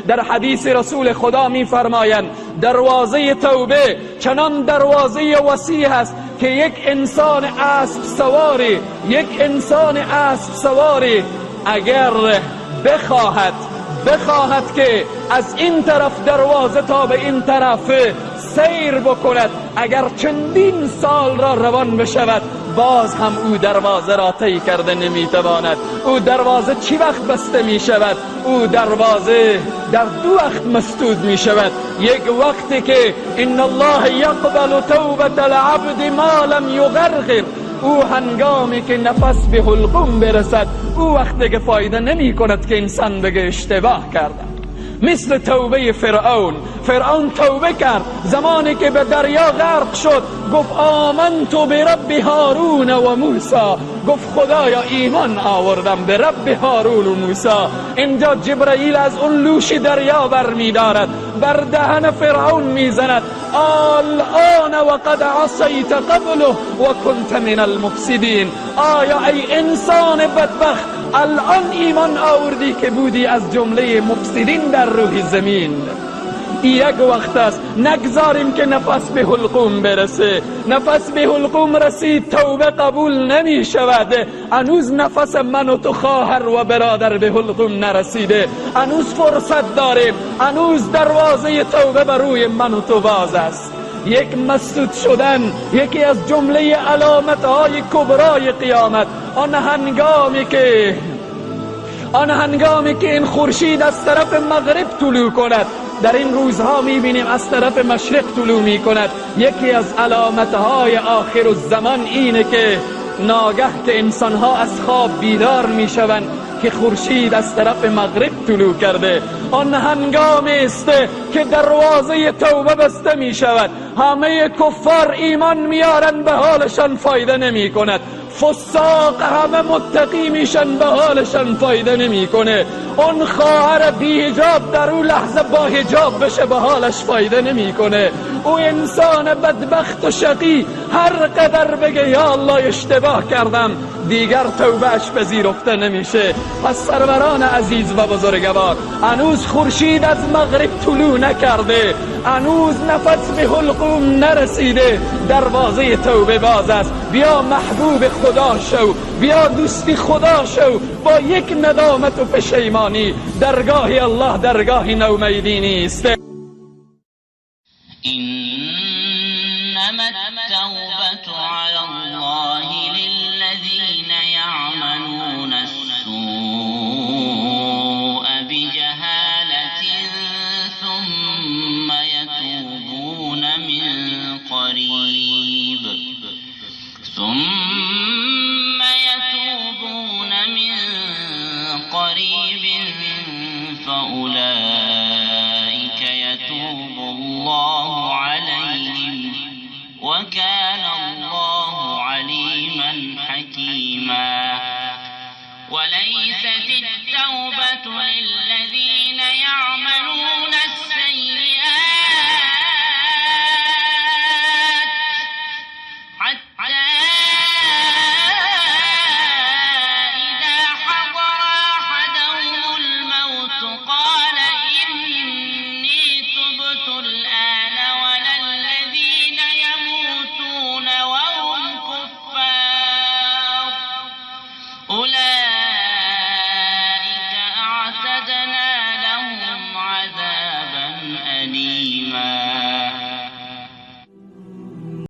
در حدیث رسول خدا می‌فرمایند دروازه توبه چنان دروازه وسیع است که یک انسان اسب سواری اگر بخواهد که از این طرف دروازه تا به این طرف سیر بکند، اگر چندین سال را روان بشود باز هم او دروازه را طی کرده نمیتواند. او دروازه چی وقت بسته می شود؟ او دروازه در دو وقت مسدود می شود. یک وقتی که ان الله یقبل توبة العبد ما لم یغرغر، او هنگامی که نفس به حلقوم برسد، او وقتی که فایده نمی کند که انسان بگه اشتباه کرده. مثل توبه فرعون توبه کرد زمانی که به دریا غرق شد، گفت آمنت برب هارون و موسی، گفت خدایا ایمان آوردم به رب هارون و موسی. اینجا جبرائیل از اون لوش دریا برمی دارد، بر دهن فرعون میزند الان وقد عصیت قبله و کنت من المفسدین. آیا ای انسان بدبخت الان ایمان آوردی که بودی از جمله مفسدین در روح زمین؟ یک وقت است نگذاریم که نفس به حلقوم برسه. نفس به حلقوم رسید توبه قبول نمی شود. هنوز نفس من و تو خواهر و برادر به حلقوم نرسیده، هنوز فرصت داریم، هنوز دروازه توبه بر روی من و تو باز است. یک مسدود شدن یکی از جمله علامتهای کبرای قیامت. آن هنگامی که این خورشید از طرف مغرب طلوع کند، در این روزها میبینیم از طرف مشرق طلوع میکند. یکی از علامتهای آخر الزمان اینه که ناگه که انسانها از خواب بیدار میشوند که خورشید از طرف مغرب طلوع کرده. آن هنگامی است که دروازه توبه بسته می شود. همه کفار ایمان میارن به حالشان فایده نمی کند، فساق همه متقی میشن به حالشان فایده نمیکنه. اون خواهر بی حجاب در اون لحظه با حجاب بشه به حالش فایده نمیکنه. او انسان بدبخت و شقی هر قدر بگه یا الله اشتباه کردم دیگر توبهش پذیرفته نمیشه. پس سروران عزیز و بزرگوار، هنوز خورشید از مغرب طلوع نکرده، هنوز نفس به حلقوم نرسیده، دروازه توبه باز است. بیا محبوب خدا شو، بیا دوستی خدا شو، با یک ندامت و پشیمانی درگاه الله درگاه نومیدی نیست. إنما التوبة على الله للذين يعملون السوء بجهالة ثم يتوبون من قريب فأولئك يتوب الله عليهم وكان الله عليما حكيما. وليست التوبة للذين يعملون